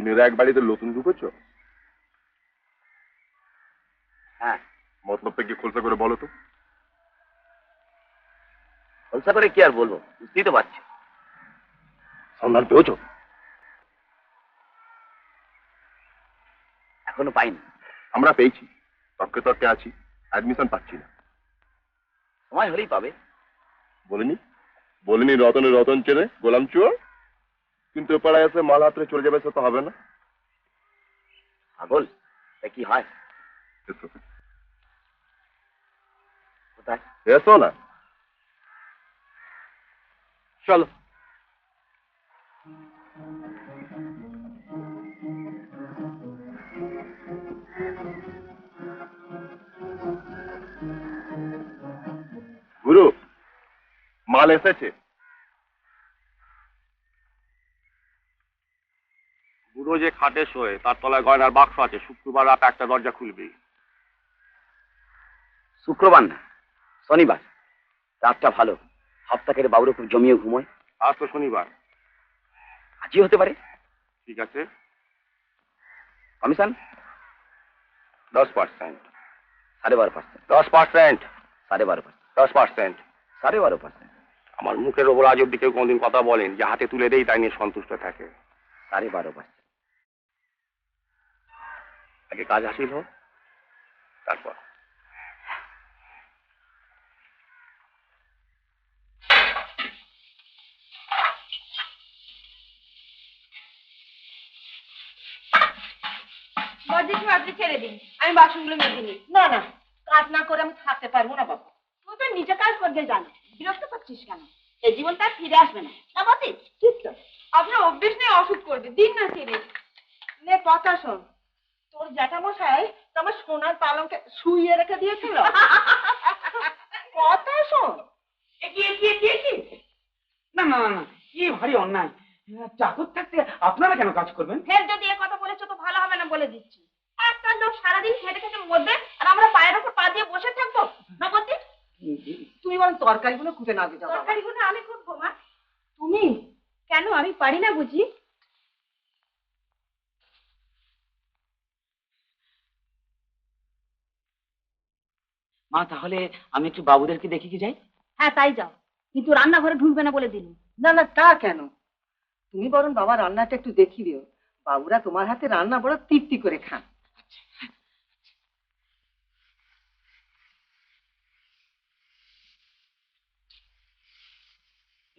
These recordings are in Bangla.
দিনের এক বাড়িতে নতুন ঢুকেছো? হ্যাঁ। মতলবটা কি খোলসা করে বলো তো। খোলসা করে কি আর বলবো, বুঝতেই তো পারছি। সন্ধান পেয়েছো? এখনো পাইনি। আমরা পেয়েছি, তর্কে তর্কে আছি, অ্যাডমিশন পাচ্ছি না। সময় হলেই পাবে। বলিনি বলিনি রতনের রতন চেনে গোলাম চুয়ার, কিন্তু এ পাড়ায় এসে মাল হাতরে চলে যাবে, সে তো হবে না। পাগল, তা কি হয়? এসো কোথায়? এসো না, চলো। গুরু, মাল এসেছে। বুড়ো যে খাটে শোয়ে তার তলায় গয়নার বাক্স আছে, শুক্রবার রাত একটা দরজা খুলবি। শুক্রবার না, শনিবার। রাতটা ভালো, সপ্তাহের বাবুরে খুব জমিয়ে ঘুমোয়। আজ তো শনিবার। আজই হতে পারে। ঠিক আছে। কমিশন 10%। 12.5%। 10%। 12.5%। 10%। 12.5%। আমার মুখের ওপর আজ অব্দি কেউ কোনদিন কথা বলেন যে হাতে তুলে দেই তাই নিয়ে সন্তুষ্ট থাকে। 12.5%। আগে কাজ হাসিল হোক, তারপর। আপনি ছেড়ে দিন, আমি বাসনগুলো মেজে নিই। না না, কাজ না করে আমি থাকতে পারবো না বাবা। তুই তো নিজে কাজ করতে জানো, বিরক্ত করছিস কেন? এই জীবন তার ফিরে আসবে না, না বাতি? ঠিক তো। আপনার অভ্যেস নেই অসুখ করবে, দিন না ছেড়ে। নে কথা শোন, তোর জ্যাঠামশাই তো আমার সোনার পালঙ্কে শুইয়ে রেখে দিয়েছিল। কথা শোন। না না না না, কি ভারী অন্যায়। চাকর থাকতে আপনারা কেন কাজ করবেন? ফের যদি এ কথা বলেছো তো ভালো হবে না বলে দিচ্ছি। একটা লোক সারাদিন খেটে খেটে মধ্যে আর আমরা পায়ের ওপর পা দিয়ে বসে থাকবো না বলছি? তুমি বরং তরকারিগুলো খুঁজে না দিতে। তরকারিগুলো আমি খুঁজবো মা? তুমি কেন, আমি পারি না বুঝি? মা, তাহলে আমি একটু বাবুদেরকে দেখে কি যাই? হ্যাঁ তাই যাও, কিন্তু রান্নাঘরে ঢুকবে না বলে দিন। না না, তা কেন? তুমি বরং বাবার রান্নাটা একটু দেখি দিও। বাবুরা তোমার হাতে রান্না বড় তৃপ্তি করে খান।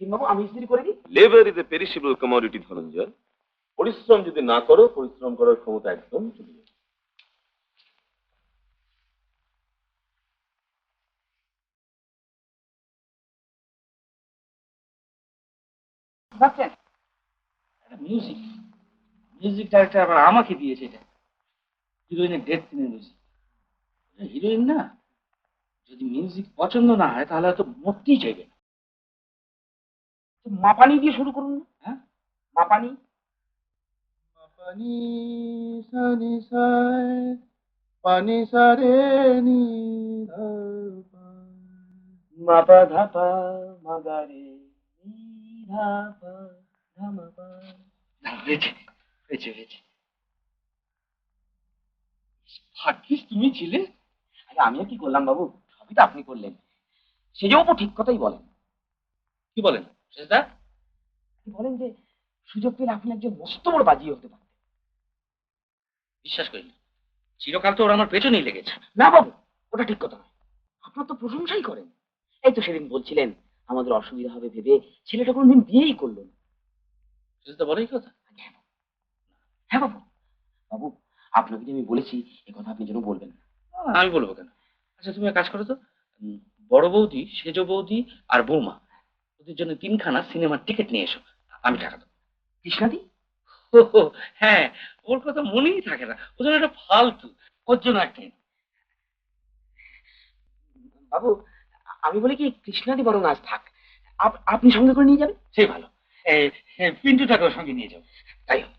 বাবু, আমি ইস্ত্রি করে দিই। Labour is a perishable commodity Dhananjay. পরিশ্রম যদি না করো, পরিশ্রম করার ক্ষমতা একদম চলে যাবে। ভাবছেন মিউজিক মিউজিক ডাইরেক্টর আবার আমাকে দিয়েছে এটা। হিরোইনের ডেথ সিনের মিউজিক। হিরোইন না, যদি মিউজিক পছন্দ না হয় তাহলে হয়তো মরতেই চাইবে না। মাপানি দিয়ে শুরু করুন না। হ্যাঁ, মাপানি। পানি সানি সায় পানি সারে নি মাপা ধাপা মাগারে ধাপা ধামাপা। হয়েছে হয়েছে হয়েছে। ভাগ্যিস তুমি ছিলে। আরে আমিও কি করলাম বাবু, সবই তো আপনি করলেন। সেজে অপু ঠিক কথাই বলেন। কি বলেন শেষদা? বলেন যে সুযোগ পেলে আপনি একজন মস্ত বড় বাজিয়ে হতে পারতেন। বিশ্বাস করি না, চিরকাল তো ওরা আমার পেছনেই লেগেছে। না বাবু, ওটা ঠিক কথা নয়। আপনার তো প্রশংসাই করেন। এই তো সেদিন বলছিলেন আমাদের অসুবিধা হবে ভেবে ছেলেটা কোনোদিন বিয়েই করলো না। সেটা বলেই কথা। হ্যাঁ বাবু। বাবু, আপনাকে যে আমি বলেছি এ কথা আপনি যেন বলবেন না। আমি বলবো কেন? আচ্ছা তুমি এক কাজ করো তো, বড় বৌদি, সেজ বৌদি আর বৌমা, ওদের জন্য 3খানা সিনেমার টিকিট নিয়ে এসো, আমি টাকা দেবো। কৃষ্ণাদি? হ্যাঁ, ওর কথা মনেই থাকে না, ও যেন একটা ফালতু, ওর জন্য একটা। বাবু, আমি বলি কি কৃষ্ণাদি বরং আজ থাক, আপনি সঙ্গে করে নিয়ে যাবেন, সেই ভালো। পিন্টুটাকেও সঙ্গে নিয়ে যাবো। তাই হোক।